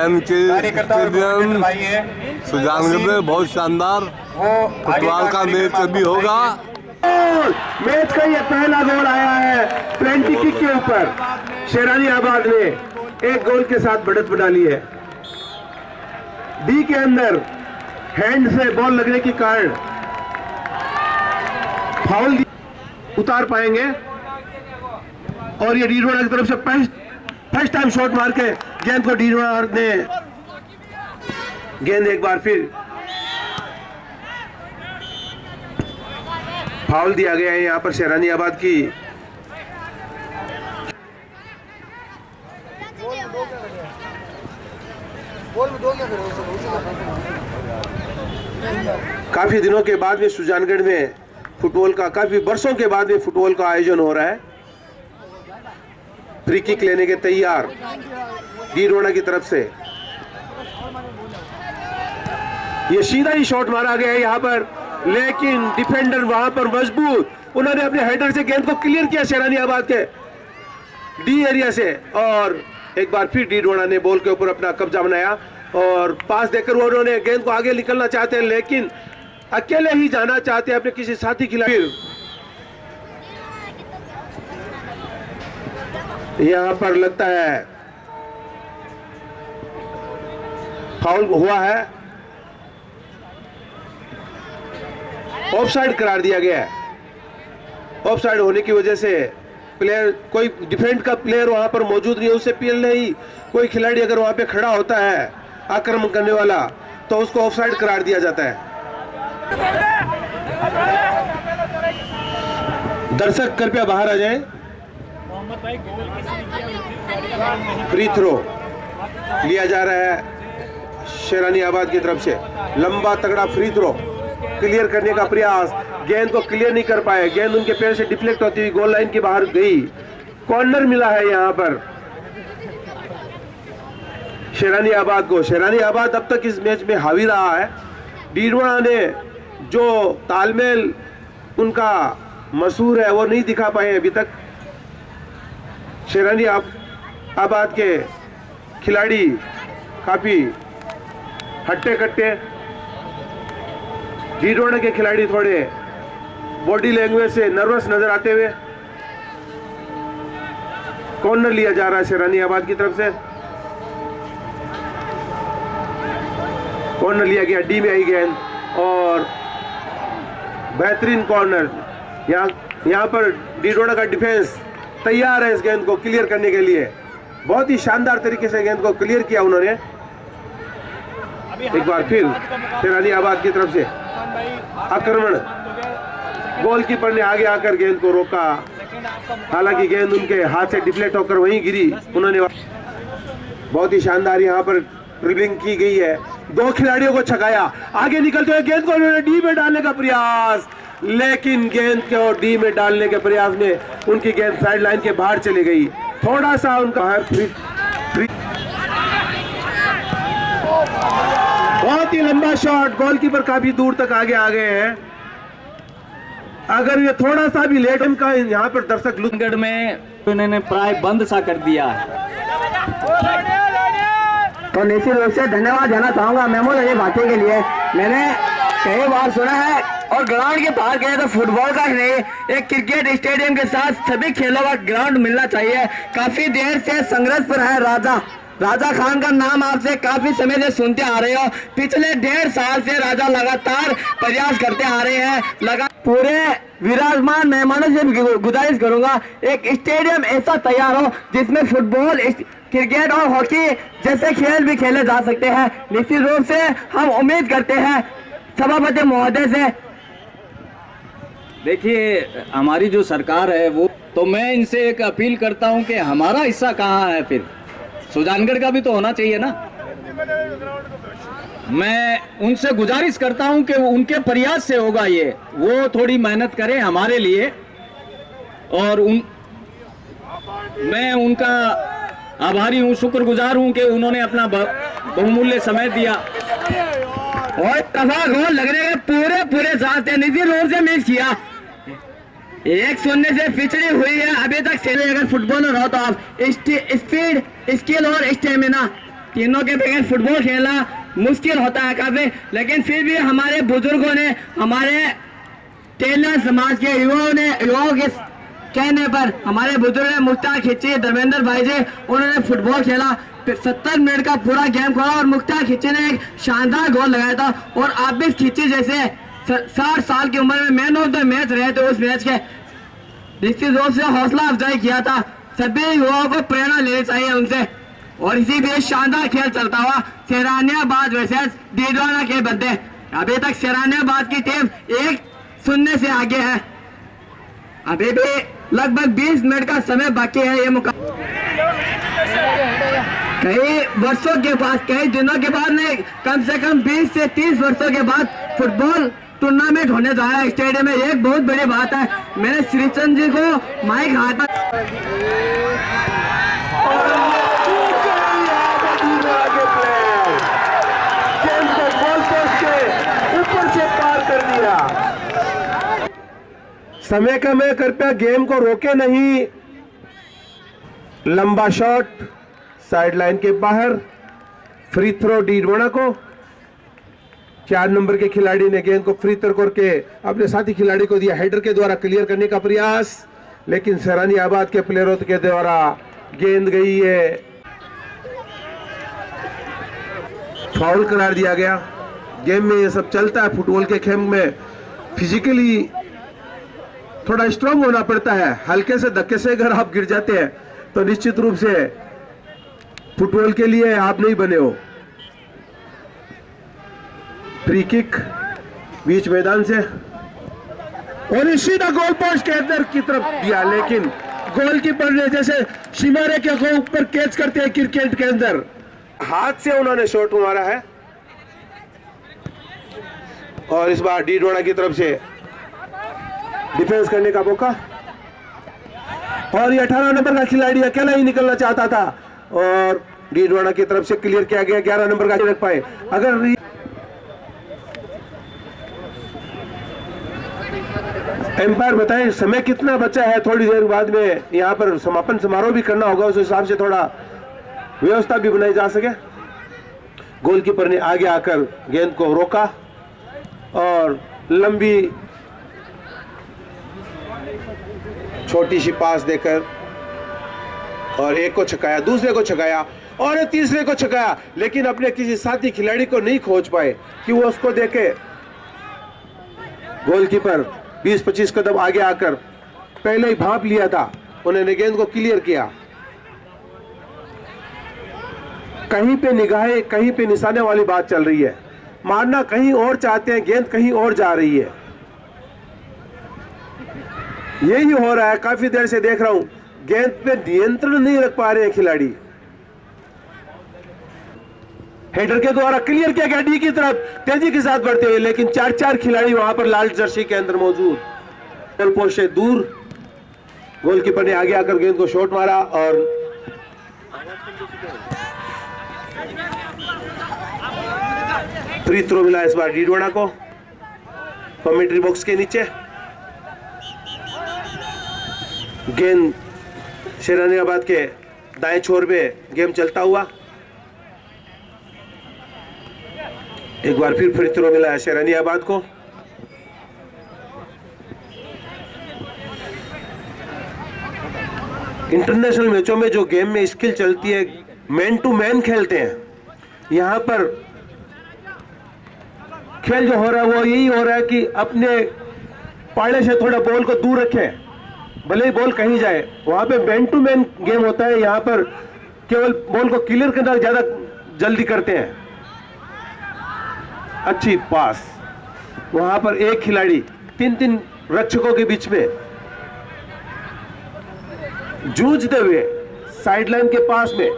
जैन के स्टेडियम सुजानगढ़ में बहुत शानदार फुटबॉल का मैच अभी होगा। मैच का ये पहला गोल आया है पेनल्टी किक के ऊपर। शेरानी आबाद ने एक गोल के साथ बढ़त बना ली है। डी के अंदर हैंड से बॉल लगने के कारण फाउल उतार पाएंगे और ये डीरोड़ा की तरफ से फर्स्ट टाइम शॉट मार के गेंद को डीरोड़ा ने गेंद एक बार फिर फाउल दिया गया है यहाँ पर शेरानी आबाद की। काफी दिनों के बाद में सुजानगढ़ में फुटबॉल का, काफी वर्षों के बाद में फुटबॉल का आयोजन हो रहा है। फ्री किक लेने के तैयार डीरोड़ा की तरफ से। ये सीधा ही शॉट मारा गया है यहाँ पर, लेकिन डिफेंडर वहां पर मजबूत, उन्होंने अपने हेडर से गेंद को क्लियर किया शेरानी आबाद के डी एरिया से और एक बार फिर डीरोड़ा ने बॉल के ऊपर अपना कब्जा बनाया और पास देकर वो उन्होंने गेंद को आगे निकलना चाहते हैं, लेकिन अकेले ही जाना चाहते हैं अपने किसी साथी खिलाड़ी। यहां पर लगता है फाउल हुआ है, ऑफसाइड करार दिया गया है। ऑफसाइड होने की वजह से प्लेयर, कोई डिफेंड का प्लेयर वहां पर मौजूद नहीं है, उससे पहले ही कोई खिलाड़ी अगर वहां पे खड़ा होता है आक्रमण करने वाला तो उसको ऑफसाइड करार दिया जाता है। दर्शक कृपया बाहर आ जाएं। फ्री थ्रो लिया जा रहा है शेरानी आबाद की तरफ से। लंबा तगड़ा फ्री थ्रो क्लियर करने का प्रयास, गेंद को क्लियर नहीं कर पाए, गेंद उनके पैर से डिफ्लेक्ट होती हुई गोल लाइन के बाहर गई। कॉर्नर मिला है यहां पर शेरानी आबाद को। शेरानी आबाद अब तक इस मैच में हावी रहा है। डीरोड़ा ने जो तालमेल उनका मशहूर है वो नहीं दिखा पाए अभी तक। शेरानी आबाद के खिलाड़ी काफी हट्टे कट्टे, डीरोड़ा के खिलाड़ी थोड़े बॉडी लैंग्वेज से नर्वस नजर आते हुए। कॉर्नर लिया जा रहा है शेरानी आबाद की तरफ से। कॉर्नर लिया गया, डी में आई गेंद और बेहतरीन कॉर्नर। यहाँ पर डीरोड़ा का डिफेंस तैयार है इस गेंद को क्लियर करने के लिए। बहुत ही शानदार तरीके से गेंद को क्लियर किया उन्होंने। एक बार फिर शेरानी आबाद की तरफ से आक्रमण, गोलकीपर ने आगे आकर गेंद को रोका, हालांकि गेंद उनके हाथ से डिफ्लेक्ट होकर वहीं गिरी। उन्होंने बहुत ही शानदार यहाँ पर ड्रिबलिंग की गई है, दो खिलाड़ियों को छकाया, आगे निकलते हुए गेंद को उन्होंने डी में डालने का प्रयास, लेकिन गेंद को डी में डालने के प्रयास में उनकी गेंद साइड लाइन के बाहर चली गई। थोड़ा सा उनका बहुत ही लंबा शॉट, गोलकीपर काफी दूर तक आगे आ गए हैं। अगर ये थोड़ा सा भी लेट इनका यहाँ पर दर्शक लुंगड़ में उन्होंने प्राय बंद सा कर दिया। तो निश्चित रूप से धन्यवाद देना चाहूंगा मेमोल ये बातें के लिए। मैंने कई बार सुना है और ग्राउंड के बाहर गए तो फुटबॉल का ही नहीं, एक क्रिकेट स्टेडियम के साथ सभी खेलों का ग्राउंड मिलना चाहिए। काफी देर से संघर्ष पर है राजा खान का नाम आपसे काफी समय से सुनते आ रहे हो। पिछले 1.5 साल से राजा लगातार प्रयास करते आ रहे हैं। पूरे विराजमान मेहमानों से गुजारिश करूंगा एक स्टेडियम ऐसा तैयार हो जिसमें फुटबॉल, क्रिकेट और हॉकी जैसे खेल भी खेले जा सकते हैं। निश्चित रूप से हम उम्मीद करते हैं सभापति महोदय से। देखिए हमारी जो सरकार है वो, तो मैं इनसे एक अपील करता हूं कि हमारा हिस्सा कहाँ है, फिर सुजानगढ़ का भी तो होना चाहिए ना। मैं उनसे गुजारिश करता हूं कि उनके प्रयास से होगा ये, वो थोड़ी मेहनत करें हमारे लिए। और मैं उनका आभारी हूं, शुक्रगुजार हूं कि उन्होंने अपना बहुमूल्य समय दिया। और तफा गोल लगने के पूरे साथ निजी रूप से मिस किया। 1-0 से पिछड़ी हुई है अभी तक। अगर फुटबॉलर हो तो आप स्पीड, स्किल और स्टेमिना तीनों के बगैर फुटबॉल खेलना मुश्किल होता है काफी, लेकिन फिर भी हमारे बुजुर्गों ने, हमारे टेलर समाज के युवाओं के कहने पर हमारे बुजुर्ग मुख्तार खिच्ची, धर्मेंद्र भाई जी, उन्होंने फुटबॉल खेला, 70 मिनट का पूरा गेम खेला और मुख्तार खिच्ची ने एक शानदार गोल लगाया था। और आबिद खिच्ची जैसे 60 साल की उम्र में मैन ऑफ द मैच रहे थे उस मैच के, निश्चित रूप से हौसला अफजाई किया था। सभी युवाओं को प्रेरणा लेनी चाहिए उनसे। और इसी बीच शानदार खेल चलता हुआ शेरानियाबाद वर्सेस डीडवाना के बंदे, अभी तक शेरानियाबाद की टीम 1-0 से आगे है। अभी भी लगभग 20 मिनट का समय बाकी है। ये मुकाबला कई वर्षों के बाद, कई दिनों के बाद नहीं, कम से कम 20 से 30 वर्षों के बाद फुटबॉल टूर्नामेंट होने जा रहा है स्टेडियम में। एक बहुत बड़ी बात है। मैंने श्रीचंद जी को माइक हाथ में ऊपर से पार कर दिया। समय कम है, कृपया गेम को रोके नहीं। लंबा शॉट साइडलाइन के बाहर, फ्री थ्रो डीडवाना को। 4 नंबर के खिलाड़ी ने गेंद को फ्री थ्रो करके अपने साथी खिलाड़ी को दिया। हेडर के द्वारा क्लियर करने का प्रयास, लेकिन शेरानियाबाद के प्लेयरों के द्वारा गेंद गई है, फाउल करार दिया गया। गेम में ये सब चलता है। फुटबॉल के खेल में फिजिकली थोड़ा स्ट्रांग होना पड़ता है। हल्के से धक्के से अगर आप गिर जाते हैं तो निश्चित रूप से फुटबॉल के लिए आप नहीं बने हो। फ्री किक बीच मैदान से और सीधा गोल पोस्ट के अंदर की तरफ दिया, लेकिन गोलकीपर ने जैसे सीमा रेखा को ऊपर कैच करते हैं क्रिकेट के अंदर, हाथ से उन्होंने शॉट मारा है। और इस बार डीडवाना की तरफ से डिफेंस करने का मौका, और ये 18 नंबर का खिलाड़ी अकेला ही निकलना चाहता था और डीडवाना की तरफ से क्लियर किया गया। 11 नंबर का रख पाए। अगर एम्पायर बताएं समय कितना बचा है, थोड़ी देर बाद में यहाँ पर समापन समारोह भी करना होगा, उस हिसाब से थोड़ा व्यवस्था भी बनाई जा सके। गोलकीपर ने आगे आकर गेंद को रोका और लंबी छोटी सी पास देकर और एक को छकाया, दूसरे को छकाया और तीसरे को छकाया, लेकिन अपने किसी साथी खिलाड़ी को नहीं खोज पाए कि वो उसको देखे। गोलकीपर 20-25 कदम आगे आकर पहले ही भांप लिया था, उन्होंने गेंद को क्लियर किया। कहीं पे निगाहें, कहीं पे निशाने वाली बात चल रही है। मारना कहीं और चाहते हैं, गेंद कहीं और जा रही है। यही हो रहा है। काफी देर से देख रहा हूं, गेंद पे नियंत्रण नहीं रख पा रहे हैं खिलाड़ी। हेडर के द्वारा क्लियर किया गया डी की तरफ तेजी के साथ बढ़ते हुए, लेकिन 4 खिलाड़ी वहां पर लाल जर्सी के अंदर मौजूद। गोल पोस्ट से दूर गोलकीपर ने आगे आकर गेंद को शॉट मारा और फ्री थ्रो मिला इस बार डीडवाना को कमेंट्री बॉक्स के नीचे। गेंद शेरानियाबाद के दाएं छोर पे गेम चलता हुआ एक बार फिर फ्री थ्रो मिला है शेरानियाबाद को। इंटरनेशनल मैचों में जो गेम में स्किल चलती है, मैन टू मैन खेलते हैं। यहां पर खेल जो हो रहा है वो यही हो रहा है कि अपने पाले से थोड़ा बॉल को दूर रखें, भले ही बॉल कहीं जाए। वहां पे मैन टू मैन गेम होता है, यहां पर केवल बॉल को क्लियर करना ज्यादा जल्दी करते हैं। अच्छी पास, वहां पर एक खिलाड़ी 3 रक्षकों के बीच में जूझते हुए साइडलाइन के पास में।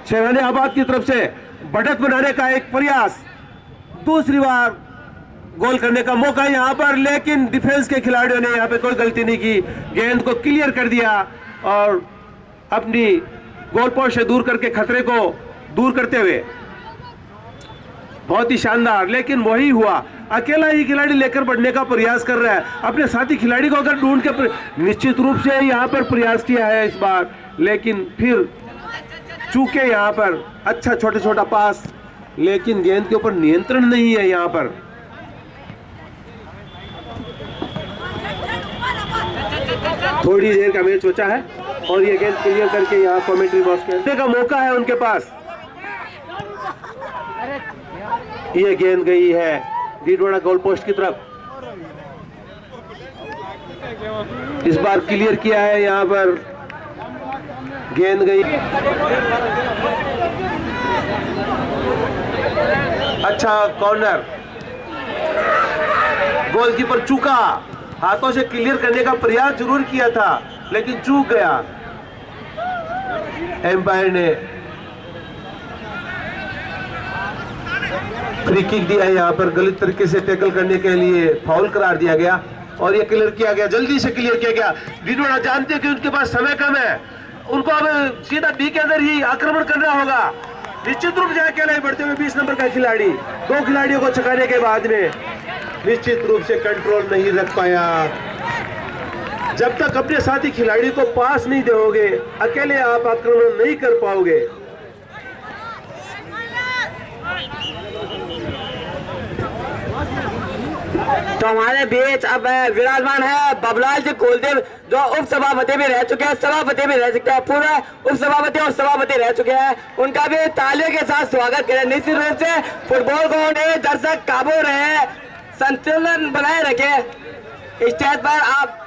शेरानियाबाद की तरफ से बढ़त बनाने का एक प्रयास, दूसरी बार गोल करने का मौका यहां पर, लेकिन डिफेंस के खिलाड़ियों ने यहां पे कोई गलती नहीं की, गेंद को क्लियर कर दिया और अपनी गोल पोस्ट से दूर करके खतरे को दूर करते हुए बहुत ही शानदार। लेकिन वही हुआ, अकेला ही खिलाड़ी लेकर बढ़ने का प्रयास कर रहा है। अपने साथी खिलाड़ी को अगर ढूंढ के निश्चित रूप से यहाँ पर प्रयास किया है इस बार, लेकिन फिर चूके यहाँ पर। अच्छा छोटा पास, लेकिन गेंद के ऊपर नियंत्रण नहीं है यहाँ पर। थोड़ी देर का मैच बचा है और ये गेंद क्लियर करके यहाँ कमेंट्री बॉक्स खेलने का मौका है उनके पास। ये गेंद गई है डीडवाना गोल पोस्ट की तरफ। इस बार क्लियर किया है यहाँ पर, गेंद गई। अच्छा कॉर्नर, गोलकीपर चूका, हाथों से क्लियर करने का प्रयास जरूर किया था लेकिन चूक गया। एम्पायर ने फ्री किक दिया है यहाँ पर, गलत तरीके से टैकल करने के लिए फाउल करार दिया गया और ये क्लियर किया गया, जल्दी से क्लियर किया गया। डीडवाना जानते हैं कि उनके पास समय कम है, उनको अब सीधा बी के अंदर ही आक्रमण करना होगा। निश्चित रूप से अकेले बढ़ते हुए 20 नंबर का खिलाड़ी, 2 खिलाड़ियों को छकाने के बाद में निश्चित रूप से कंट्रोल नहीं रख पाया। जब तक अपने साथी खिलाड़ी को पास नहीं दोगे, अकेले आप आक्रमण नहीं कर पाओगे। तो हमारे बीच अब विराजमान है बबलाल जी कुलदेव, जो उप सभापति भी रह चुके हैं, सभापति भी रह चुके हैं, पूरा उप सभापति और सभापति रह चुके हैं। उनका भी तालियों के साथ स्वागत करें। निश्चित रूप से फुटबॉल को उन्हें दर्शक काबू रहे, संतुलन बनाए रखे स्टेज पर। आप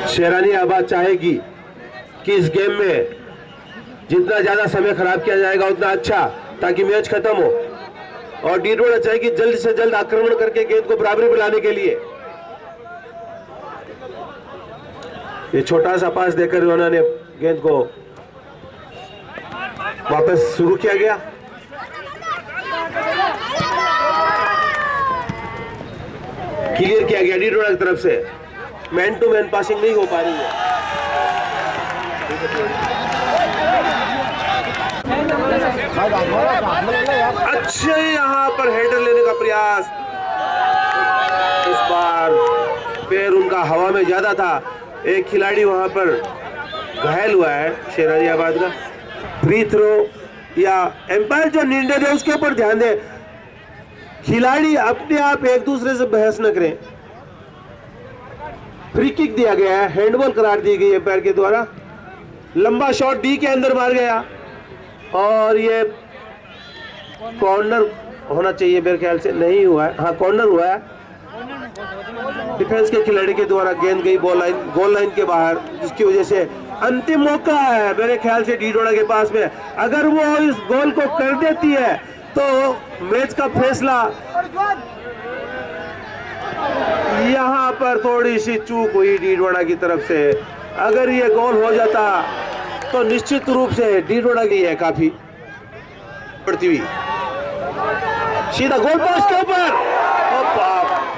शेरानी आबाद चाहेगी कि इस गेम में जितना ज्यादा समय खराब किया जाएगा उतना अच्छा, ताकि मैच खत्म हो। और डीडवाना चाहेगी जल्द से जल्द आक्रमण करके गेंद को बराबरी में लाने के लिए। ये छोटा सा पास देकर उन्होंने गेंद को वापस शुरू किया गया। क्लियर किया गया डीडवाना की तरफ से। मैन टू मैन पासिंग नहीं हो पा रही है। अच्छे यहाँ पर हेडर लेने का प्रयास, इस बार पैर उनका हवा में ज्यादा था, एक खिलाड़ी वहां पर घायल हुआ है शेरानी आबाद का। फ्री थ्रो या एम्पायर जो निर्णय दे उसके ऊपर ध्यान दे, खिलाड़ी अपने आप एक दूसरे से बहस न करें। फ्री किक दिया गया है, हैंडबॉल करार दी गई है पैर के द्वारा। लंबा शॉट डी के अंदर मार गया और ये कॉर्नर होना चाहिए मेरे ख्याल से, नहीं हुआ है। हाँ कॉर्नर हुआ है, डिफेंस के खिलाड़ी के द्वारा गेंद गई गोल लाइन के बाहर, जिसकी वजह से अंतिम मौका है मेरे ख्याल से डीडवाना के पास में। अगर वो इस गोल को कर देती है तो मैच का फैसला। यहाँ पर थोड़ी सी चूक हुई डीडवाना की तरफ से, अगर ये गोल हो जाता तो निश्चित रूप से डीडवाना की है काफी पड़ती हुई। सीधा गोल पोस्ट के ऊपर,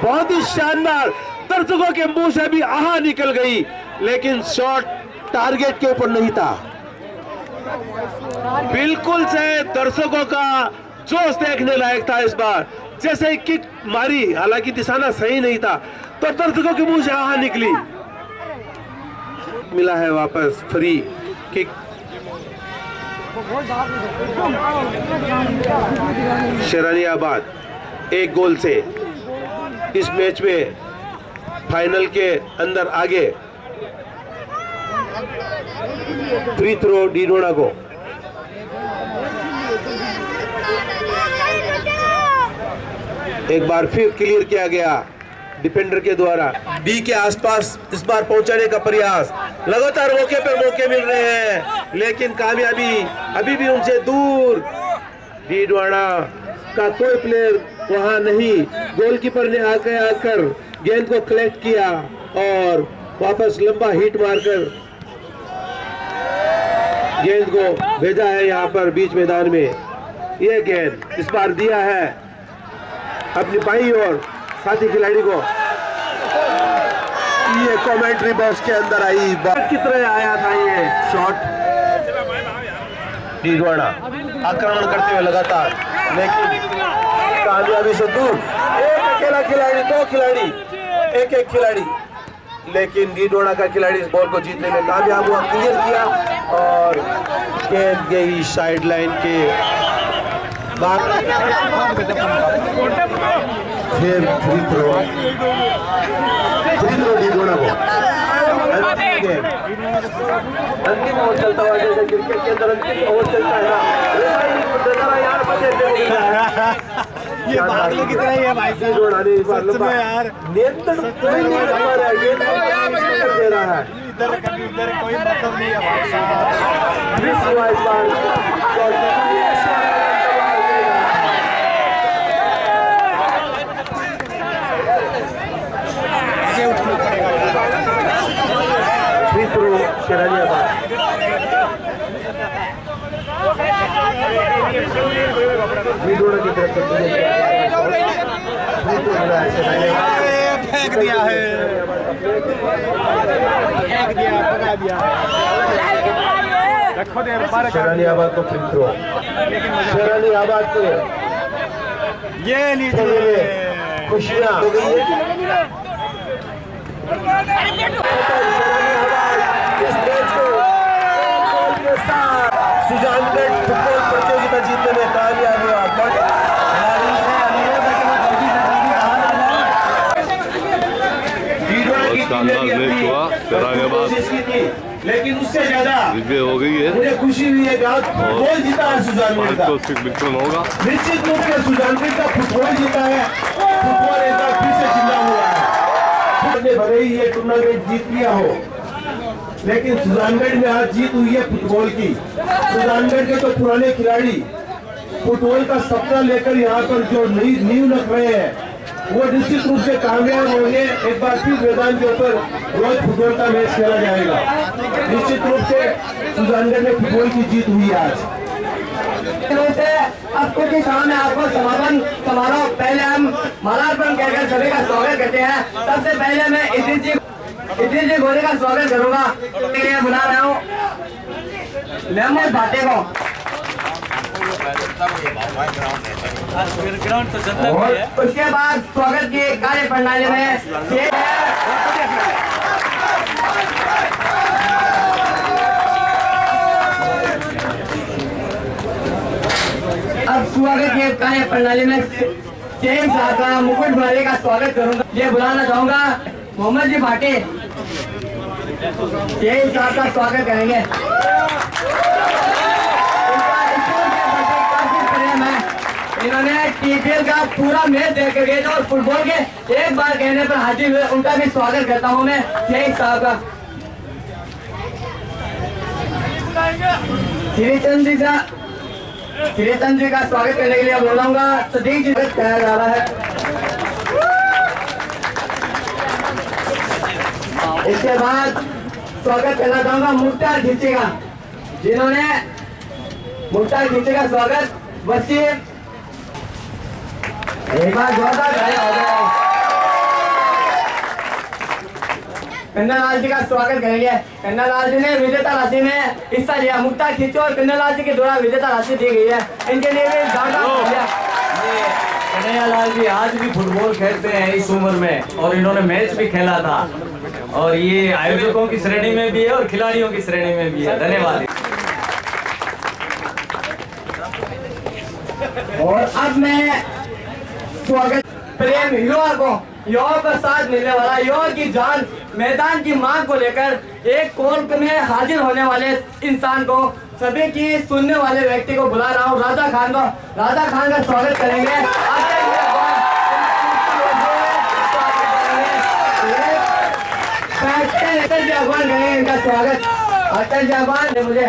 बहुत ही शानदार, दर्शकों के मुंह से भी आहा निकल गई, लेकिन शॉट टारगेट के ऊपर नहीं था। बिल्कुल से दर्शकों का जोश देखने लायक था इस बार। जैसे किक मारी, हालांकि निशाना सही नहीं था, तो दर्शकों के मुंह से आहा निकली। मिला है वापस फ्री किक। शेरानी आबाद एक गोल से इस मैच में फाइनल के अंदर आगे। फ्री थ्रो डीडवाना को। एक बार फिर क्लियर किया गया डिफेंडर के द्वारा। बी के आसपास इस बार पहुंचाने का प्रयास, लगातार मौके पर मौके मिल रहे हैं लेकिन कामयाबी अभी भी उनसे दूर। डीडवाना का कोई प्लेयर वहां नहीं, गोलकीपर ने आकर गेंद को कलेक्ट किया और वापस लंबा हिट मारकर गेंद को भेजा है यहाँ पर बीच मैदान में। यह गेंद इस बार दिया है अपनी बाईं ओर साथी खिलाड़ी को। ये कमेंट्री बॉक्स के अंदर आई की तरह आया था ये शॉट। डीडवाड़ा आक्रमण करते हुए लगातार, लेकिन कामयाबी से दूर। एक अकेला खिलाड़ी, दो खिलाड़ी, एक खिलाड़ी, लेकिन डीडवाड़ा का खिलाड़ी इस बॉल को जीतने में कामयाब हुआ, क्लियर किया और गेंद गई साइड लाइन के बाद। फिर फ्री थ्रो डीडवाड़ा को अंतिम ओवर चलता हुआ, जैसे क्रिकेट के अंदर अंतिम ओवर चलता है ना, यार ये भागने की तरह है भाई साहब यार, नियंत्रण कोई नहीं कर पा रहा है, ये दे रहा है, इधर कोई मतलब नहीं है भाई साहब। फ्री थ्रो शेरानियाबाद, फेंक दिया है, शेरानियाबाद को फ्री थ्रो, शेरानियाबाद को ये लीजिए खुशियां हो गई है। इस मैच को सुजानगढ़ फुटबॉल प्रतियोगिता जीतने में कामयाब हुआ। कोशिश की थी, लेकिन उससे ज्यादा हो गई है, मुझे खुशी हुई है कि आज फुटबॉल जीता है सुजानगढ़ का। होगा निश्चित रूप से सुजानगढ़ का फुटबॉल जीता है, फुटबॉल एक बार फिर से जिंदा हुआ है। भले ही ये टूर्नामेंट जीत लिया हो, लेकिन सुजानगढ़ में आज जीत हुई है फुटबॉल की। सुजानगढ़ के तो पुराने खिलाड़ी फुटबॉल का सपना लेकर यहाँ पर जो नई नींव रख रहे हैं, वो निश्चित रूप से कामयाब होंगे। एक बार फिर मैदान के ऊपर रोज फुटबॉल का मैच खेला जाएगा। निश्चित रूप से सुजानगढ़ में फुटबॉल की जीत हुई आज। अब कुछ ही समय में आपको समापन समारोह पहले हम मालार्पण कहकर सभी का स्वागत करते हैं। सबसे पहले मैं इद्रिस जी गोरे का स्वागत करूंगा, बुला रहा हूँ महमूद भाटे को। और उसके बाद स्वागत की कार्य प्रणाली में अब स्वागत की कार्य प्रणाली में चेन साहब का मुकुट भाटे का स्वागत करूंगा। ये बुलाना चाहूंगा मोहम्मद जी भाटे, चेन साहब का स्वागत करेंगे। इन्होंने टीपीएल का पूरा मैच देख कर गए और फुटबॉल के एक बार कहने पर हाजिर हुए, उनका भी स्वागत करता हूं मैं शेख साहब का। श्रीचंद जी का स्वागत करने के लिए बोलाऊंगा सदीक जी कहा जा रहा है। इसके बाद स्वागत करना चाहूंगा मुख्तार खिंची का, जिन्होंने मुख्तार खिंची का स्वागत वसीम एक बार जोरदार हो जाए। कन्नालाल जी का स्वागत करेंगे। कन्नालाल जी ने विजेता राशि में हिस्सा लिया। मुक्ता खींचो और कन्नालाल जी के द्वारा विजेता राशि दी गई है, इनके लिए भी कन्हैयालाल जी आज भी फुटबॉल खेलते हैं इस उम्र में, और इन्होंने मैच भी खेला था, और ये आयोजकों की श्रेणी में भी है और खिलाड़ियों की श्रेणी में भी है। धन्यवाद। और अब मैं स्वागत प्रेम युवा का साथ मिलने वाला, युवा की जान मैदान की मांग को लेकर एक कॉल में हाजिर होने वाले इंसान को, सभी की सुनने वाले व्यक्ति को बुला रहा हूँ, राजा खान को। राजा खान का स्वागत करेंगे। अटल जी अगवान करेंगे इनका स्वागत। अटल जी अगवान ने मुझे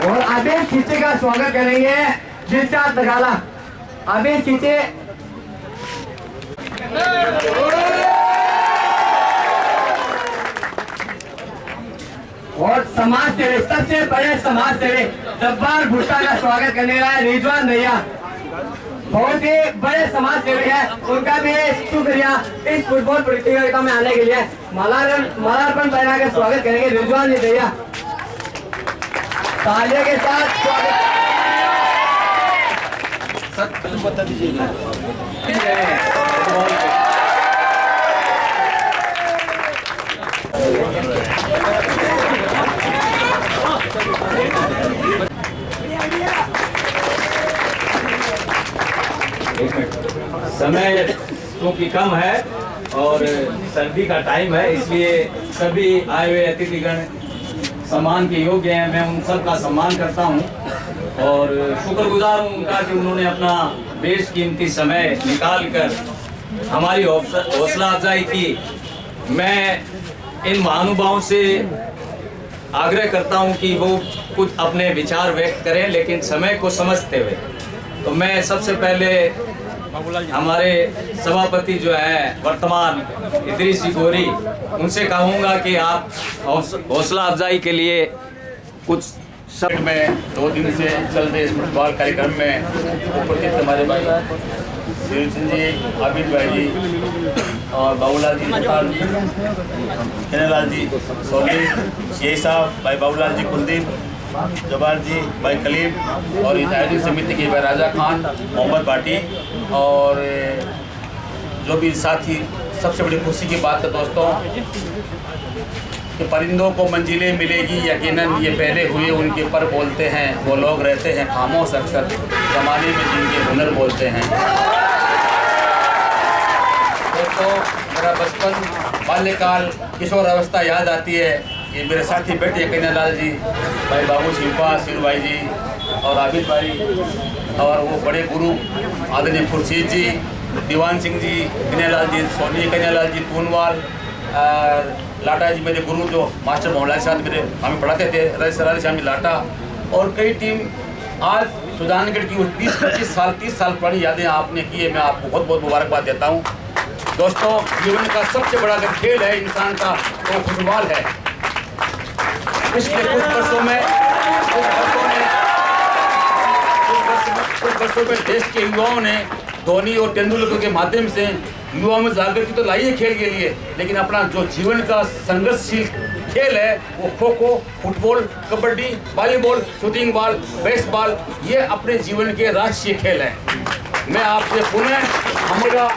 और अबीर खींचे का स्वागत करेंगे। दिलशाद नगाला, अबीर खींचे। और समाज सेवी, सबसे बड़े समाज सेवी जब्बार भुट्टा का स्वागत करने वाला है रिजवान भैया। बहुत ही बड़े समाज सेवी है, उनका भी शुक्रिया इस फुटबॉल प्रतियोगिता में आने के लिए। मालार्पण पहना के स्वागत करेंगे रिजवान जी भैया, तालियों के साथ स्वागत। बता दीजिए समय क्योंकि कम है और सर्दी का टाइम है, इसलिए सभी आए हुए अतिथिगण सम्मान के योग्य हैं। मैं उन सब का सम्मान करता हूं और शुक्रगुजार हूं उनका कि उन्होंने अपना बेशकीमती समय निकाल कर हमारी हौसला अफजाई की। मैं इन महानुभावों से आग्रह करता हूं कि वो कुछ अपने विचार व्यक्त करें, लेकिन समय को समझते हुए। तो मैं सबसे पहले हमारे सभापति जो है वर्तमान इदरीस जी गोरी, उनसे कहूँगा कि आप हौसला अफजाई के लिए कुछ शब्द में 2 दिन से चल रहे इस फुटबॉल कार्यक्रम में उपस्थित हमारे भाई सिंह जी, आबिद भाई जी और बाबूलाल जी, कन्हैयालाल जी सोनी, शेख साहब, भाई बाबूलाल जी कुलदीप, जबार जी, भाई कलीम और इस आयोजन समिति के भाई राजा खान, मोहम्मद भाटी और जो भी साथी। सबसे बड़ी खुशी की बात है दोस्तों कि परिंदों को मंजिलें मिलेगी, यकीनन ये पहले हुए उनके पर बोलते हैं। वो लोग रहते हैं खामोश अक्सर ज़माने में जिनके हुनर बोलते हैं। दोस्तों मेरा बचपन, बाल्यकाल, किशोर अवस्था याद आती है। ये मेरे साथी बैठे कन्हैयालाल जी, भाई बाबू शिवपा, सिंह भाई जी और आबिद भाई और वो बड़े गुरु आदरणीय खुर्शीद जी, दीवान सिंह जी, कन्हैयालाल जी सोनी, कन्हैयालाल जी तूनवाल, लाटा जी मेरे गुरु जो मास्टर मोहल्ला साहब मेरे हमें पढ़ाते थे, राजसरारी श्याम लाटा और कई टीम। आज सुजानगढ़ की 30 साल पुरानी यादें आपने की है। मैं आपको बहुत बहुत मुबारकबाद देता हूँ। दोस्तों जीवन का सबसे बड़ा अगर खेल है इंसान का तो फुटबॉल है। पिछले कुछ वर्षों में देश के युवाओं ने धोनी और तेंदुलकर के माध्यम से युवाओं में जागृति तो लाई है खेल के लिए, लेकिन अपना जो जीवन का संघर्षशील खेल है वो kho kho, football, kabaddi, volleyball, shooting ball, baseball, ये अपने जीवन के राष्ट्रीय खेल हैं। मैं आपसे पुनः हमारा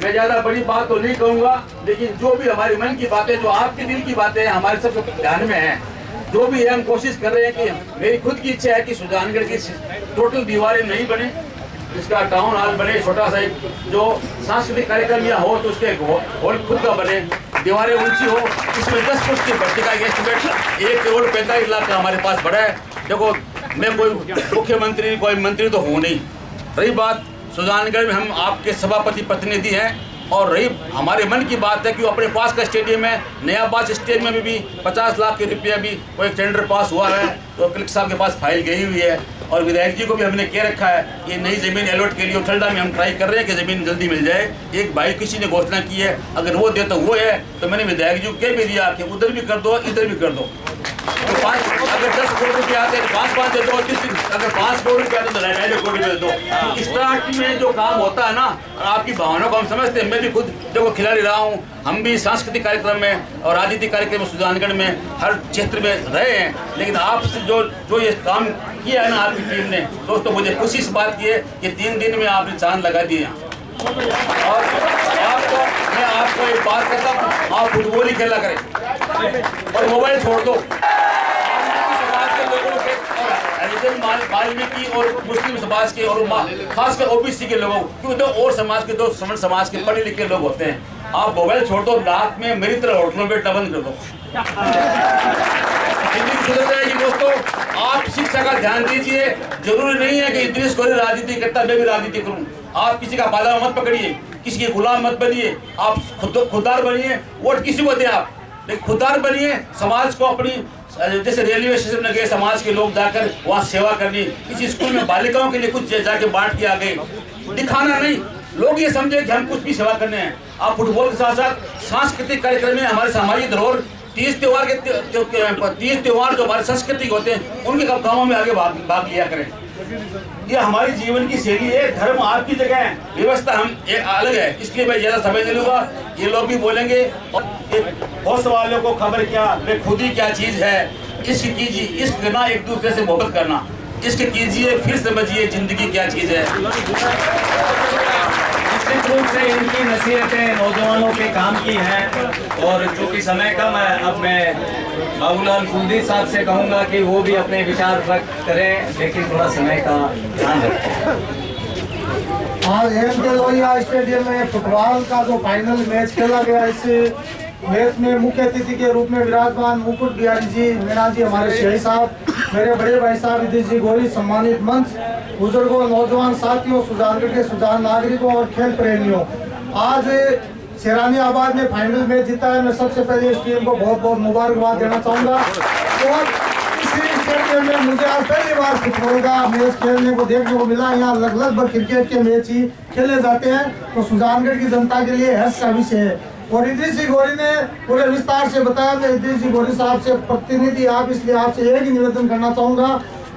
मैं ज़्यादा बड़ी बात तो नहीं कहूँगा, लेकिन जो भी हमारे मन की बातें, जो आपके दिल की बातें हमारे सब ध्यान में हैं, जो भी है हम कोशिश कर रहे हैं कि मेरी खुद की इच्छा है कि सुजानगढ़ की टोटल दीवारें नहीं बने, इसका टाउन हॉल बने, छोटा सा एक जो सांस्कृतिक कार्यक्रम या हो तो उसके हॉल खुद का बने, दीवारें ऊंची हो, इसमें 10 फुट की भर्ती का एस्टिमेट 1 करोड़ 45 लाख का हमारे पास बड़ा है। देखो मैं कोई मुख्यमंत्री, कोई मंत्री तो हूँ नहीं। रही बात सुजानगढ़ में हम आपके सभापति प्रतिनिधि हैं और रही हमारे मन की बात है कि अपने पास का स्टेडियम है, नया बास स्टेडियम में भी 50 लाख के रुपया भी कोई टेंडर पास हुआ है, तो कलेक्टर साहब के पास फाइल गई हुई है और विधायक जी को भी हमने कह रखा है कि नई ज़मीन अलॉट के लिए उठलडा में हम ट्राई कर रहे हैं कि ज़मीन जल्दी मिल जाए। एक भाई किसी ने घोषणा की है, अगर वो दे तो वो है, तो मैंने विधायक जी को कह भी दिया कि उधर भी कर दो, इधर भी कर दो। तो 5 अगर 10 करोड़ रुपये आते हैं 5 दे दो, अगर 5 करोड़ रुपये आते तो 2.5 करोड़ रुपये दे दो। स्टार्ट में जो काम होता है ना, आपकी भावनाओं को हम समझते हैं। मैं भी खुद देखो खिलाड़ी रहा हूँ, हम भी सांस्कृतिक कार्यक्रम में और राजनीतिक कार्यक्रम में सुजानगढ़ में हर क्षेत्र में रहे हैं, लेकिन आपसे जो ये काम किया है ना आपकी टीम ने, दोस्तों मुझे खुशी इस बात की है कि 3 दिन में आपने चांद लगा दिए। और मैं आपको एक बात कहता हूँ, आप फुटबॉल ही खेला करें और मोबाइल छोड़ दो। वाल्मीकि और मुस्लिम समाज के और खासकर ओबीसी के लोगों, क्योंकि दो और समाज के, दो श्रमण समाज के पढ़े लिखे लोग होते हैं। आप मोबाइल छोड़ दो, रात में मेरी तरह होटलों में बंद कर दो, सुधर जाएगी। दोस्तों आप शिक्षा का ध्यान दीजिए। जरूरी नहीं है कि इदरीस गोरी राजनीति करता मैं भी राजनीति करूं। आप किसी का बाधा मत पकड़िए, किसी के गुलाम मत बनिए, आप खुददार बनिए। वोट किसी को दें आप, लेकिन खुददार बनिए। समाज को अपनी, जैसे रेलवे स्टेशन में गए समाज के लोग जाकर वहाँ सेवा करनी, किसी स्कूल में बालिकाओं के लिए कुछ जाके बांट के आ गए, दिखाना नहीं, लोग ये समझे कि हम कुछ भी सेवा करने हैं। आप फुटबॉल के साथ साथ सांस्कृतिक कार्यक्रम में हमारे सामाजिक धरोहर 30 त्योहार जो हमारे सांस्कृतिक होते हैं उनके कामों में आगे भाग लिया करें। ये हमारी जीवन की शैली है। धर्म आपकी जगह है, व्यवस्था हम एक अलग है, इसलिए मैं ज़्यादा समय नहीं लूँगा। ये लोग भी बोलेंगे और बहुत सवालों को खबर क्या वे खुद ही क्या चीज़ है। इश्क कीजिए, इश्क करना, एक दूसरे से मोहब्बत करना, इश्क कीजिए, फिर समझिए जिंदगी क्या चीज़ है। निश्चित रूप से इनकी नसीहतें नौजवानों के काम की हैं और चूँकि समय कम है, अब मैं बाबूलाल कुलदी साहब से कहूँगा कि वो भी अपने विचार व्यक्त करें, लेकिन थोड़ा समय का ध्यान रखें। आज एम.के. लोहिया स्टेडियम में फुटबॉल का जो फाइनल मैच खेला गया, इस मैच में मुख्य अतिथि के रूप में विराजमान मुकुट बिहारी जी मीणा जी, हमारे शाही साहब, मेरे बड़े भाई साहब इद्रिस जी गोरी, सम्मानित मंच, बुजुर्गों, नौजवान साथियों, सुजानगढ़ के सुजान नागरिकों और खेल प्रेमियों, आज शेरानी आबाद में फाइनल मैच जीता है। मैं सबसे पहले इस टीम को बहुत बहुत मुबारकबाद देना चाहूँगा। और इसी स्टेडियम में मुझे आज पहली बार फुटबॉल का मैच खेलने को देखने को मिला। यहाँ लगभग क्रिकेट के मैच ही खेले जाते हैं, तो सुजानगढ़ की जनता के लिए हर्ष का विषय है। और इद्रिस जी गोरी ने पूरे विस्तार से बताया। मैं इद्रिस जी गोरी साहब से प्रतिनिधि आप, इसलिए आपसे एक ही निवेदन करना चाहूँगा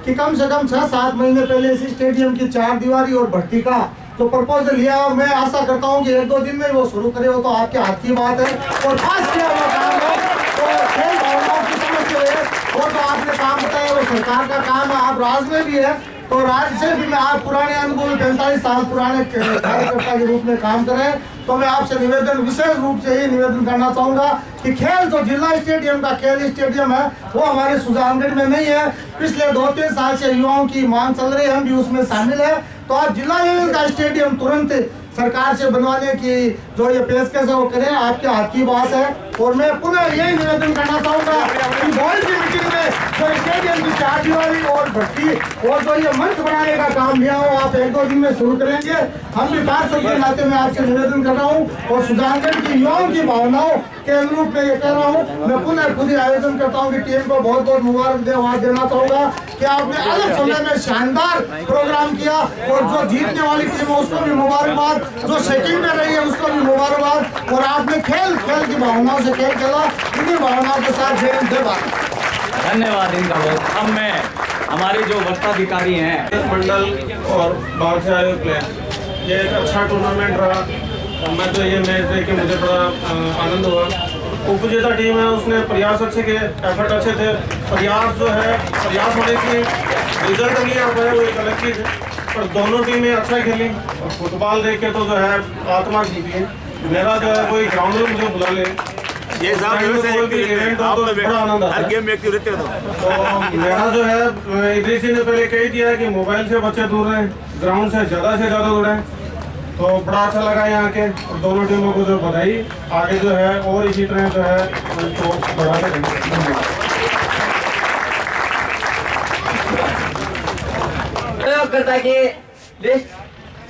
कि कम से कम 6-7 महीने पहले इस स्टेडियम की 4 दीवारी और भट्टी का जो प्रपोजल लिया, मैं आशा करता हूँ कि 1-2 दिन में वो शुरू करे हो तो आपके हाथ की बात है। और खास किया हुआ काम है तो खेल भावनाओं की समझते हुए वो जो आपने काम बताया वो सरकार का काम है। आप राज में भी है, तो राज्य से भी मैं आप पुराने अनुभव 45 साल पुराने कार्यकर्ता के रूप में काम करें, तो मैं आपसे निवेदन, विशेष रूप से ये निवेदन करना चाहूँगा कि खेल जो जिला स्टेडियम का खेल स्टेडियम है वो हमारे सुजानगढ़ में नहीं है। पिछले 2-3 साल से युवाओं की मांग चल रही है, हम भी उसमें शामिल है। तो आप जिला लेवल का स्टेडियम तुरंत सरकार से बनवाने की जो ये पेशकश है वो करें, आपके हाथ की बात है। और मैं पुनः यही निवेदन करना चाहूँगा कि बोर्ड की मीटिंग में जो स्टेडियम की 4 दीवारी और भट्टी और जो ये मंच बनाने का काम लिया हो, आप 1-2 दिन में शुरू करेंगे। हम भी पार्षद के नाते में आपसे निवेदन कर रहा हूँ और सुजानगढ़ की युवाओं की भावनाओं के अनुरूप मैं ये कह रहा हूँ। मैं पुनः खुद ही आयोजन करता हूँ कि टीम को बहुत बहुत मुबारकबाद देना चाहूँगा कि आपने अलग समय में शानदार प्रोग्राम किया। और जो जीतने वाली टीम है उसको भी मुबारकबाद, जो सेकंड में रही है उसको भी मुबारकबाद। और आपने खेल की भावनाओं से खेल खेला, इन्हीं भावनाओं के साथ जय हिंद, जय भारत। धन्यवाद इनका बहुत। अब मैं हमारे जो वक्ताधिकारी हैं मंडल और बाहर से आए प्लेयर, ये एक अच्छा टूर्नामेंट रहा। मैं तो ये मैच देख के मुझे बड़ा आनंद हुआ। उपविजेता टीम है, उसने प्रयास अच्छे किए, एफर्ट अच्छे थे। प्रयास जो है, प्रयास होने की रिजल्ट नहीं आ पाया वो एक अलग चीज़ है, पर दोनों टीमें अच्छा खेली। और फुटबॉल देख के तो जो है आत्मा जीती है। मेरा जो है कोई ग्राउंड में मुझे बुला ले, ये इवेंट हो तो बड़ा आनंद आता है। तो मेरा जो है इद्रिस जी ने पहले कह दिया है कि मोबाइल से बच्चे दूर रहें, ग्राउंड से ज़्यादा जुड़ें। तो बड़ा अच्छा लगा यहाँ के, और दोनों टीमों को जो बधाई। आगे जो है और इसी तरह जो है उसको बढ़ाते रहेंगे। करता कि लिस्ट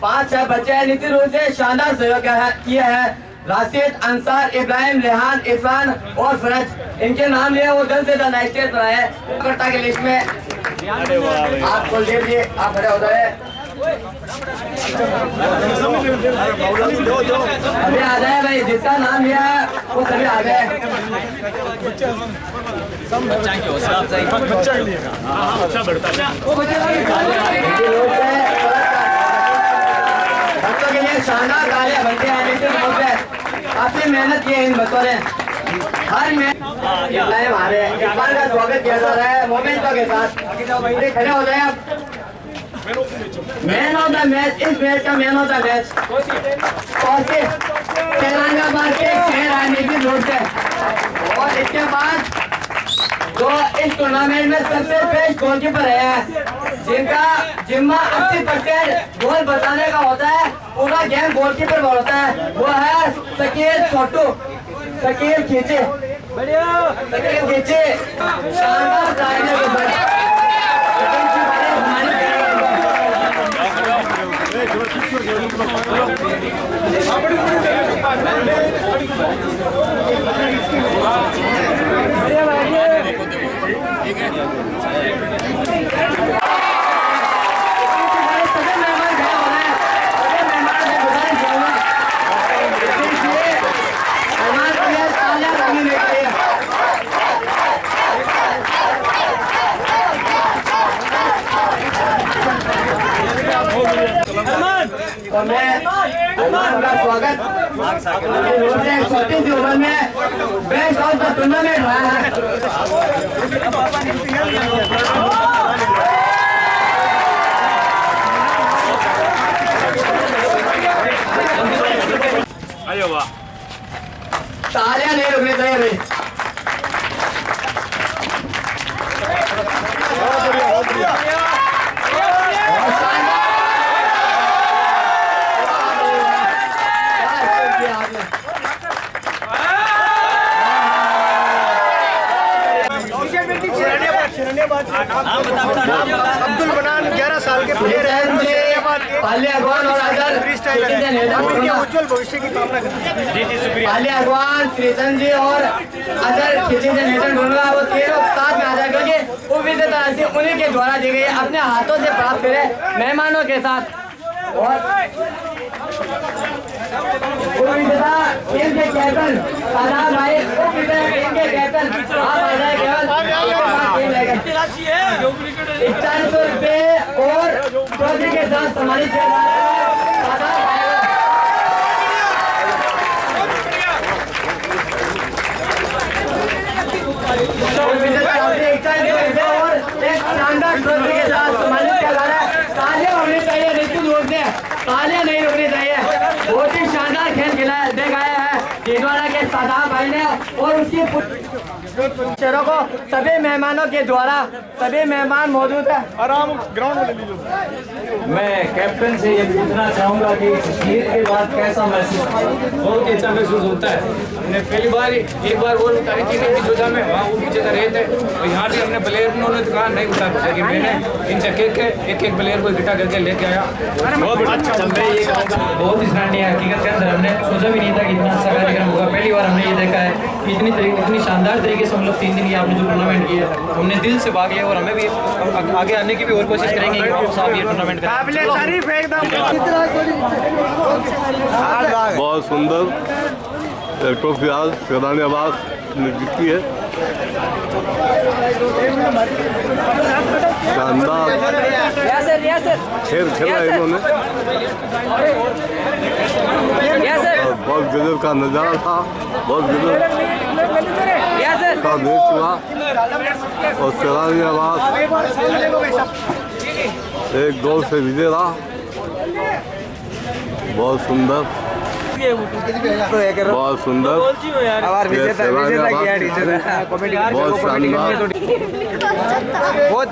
5-6 बच्चे निश्चित रूप से शानदार सहयोग किया है। राशिद, अंसार, इब्राहिम, रेहान, इरफान और फरज, इनके नाम लिए वो जल्द से जल्द स्टेज पर आए करता की लिस्ट में। आप कुलदीप जी आप खड़े हो जाए, अभी आ जाए भाई, जिसका नाम लिया है वो सभी आ गए। बच्चों के लिए शानदार तालियां बनते हैं। काफी मेहनत की है इन बच्चों ने। हर में हमारे इकबाल का स्वागत किया जा रहा है मोमेंटों के साथ। खड़े हो जाए आप। मैन ऑफ द मैच, इस मैच का मैन ऑफ द मैच तेलंगाबाद के शहर राजनीति रोड से। और इसके बाद जो इस टूर्नामेंट में सबसे बेस्ट गोलकीपर है, जिनका जिम्मा 80% गोल बताने का होता है, पूरा गेम गोलकीपर पर होता है, वो है शकील छोटू, शकील खींचे, शकील खींचे। शानदार तालियां के साथ और मैं अरमान का स्वागत 34 ओवर में बेस्ट ऑफ द टूर्नामेंट रहा है। तालियां नहीं रुकनी चाहिए भाई। अब्दुल बनान 11 साल के प्लेयर हैं। पालिया अगवान और अजहर उज्जवल भविष्य की कामना करते हैं। पालिया अगवान, श्रीचंद जी और अजहर खिचिन से नेतन ढूंढूंगा। वो तीनों साथ में आ जाए क्योंकि वो विजेता राशि उन्हीं के द्वारा दी गई है, अपने हाथों से प्राप्त करे मेहमानों के साथ। और विजेता टीम के कैप्टन सादाब भाई, उप विजेता टीम के कैप्टन आप आ जाए केवल 4100 रुपये और ट्रॉफी के साथ सम्मानित किया जा रहा है सादाब भाई। और एक शानदार ट्रॉफी के साथ सम्मानित किया जा रहा है। तालियां होनी चाहिए निश्चित रूप से, तालियां नहीं रुकनी चाहिए। बहुत ही शानदार खेल खिलाया दिखाया है छिंदवाड़ा के सादाब भाई ने और उसकी शहरों को सभी मेहमानों के द्वारा सभी मेहमान मौजूद है। आराम ग्राउंड में ले लीजिए। मैं कैप्टन से ये पूछना चाहूँगा कि जीत के बाद कैसा महसूस? बहुत ही अच्छा महसूस होता है। हमने पहली बार एक बार और उतारी थी कि जोधा में वहाँ वो विजेता रहे थे और यहाँ भी हमने प्लेयर उन्होंने कहा नहीं उतार, लेकिन मैंने इनसे एक एक प्लेयर को इकट्ठा करके लेके आया। बहुत ही सराहनीय है। हकीकत के अंदर हमने सोचा भी नहीं था कि इतना अच्छा कार्यक्रम होगा। पहली बार हमने ये देखा है कि इतनी शानदार तरीके से हम लोग 3 दिन की आपने जो टूर्नामेंट की है हमने दिल से भाग लिया और हमें भी आगे आने की भी और कोशिश करेंगे कि आप साहब ये टूर्नामेंट करें। बहुत सुंदर ट्रॉफी आज फिरानियाबाद ने जीती है। शानदार खेल खेला इन्होंने और बहुत गजब का नज़ारा था, बहुत गजब का मैच हुआ और फिरानियाबाद 1 गोल से विजय रहा। बहुत सुंदर, बहुत सुंदर, बहुत शानदार।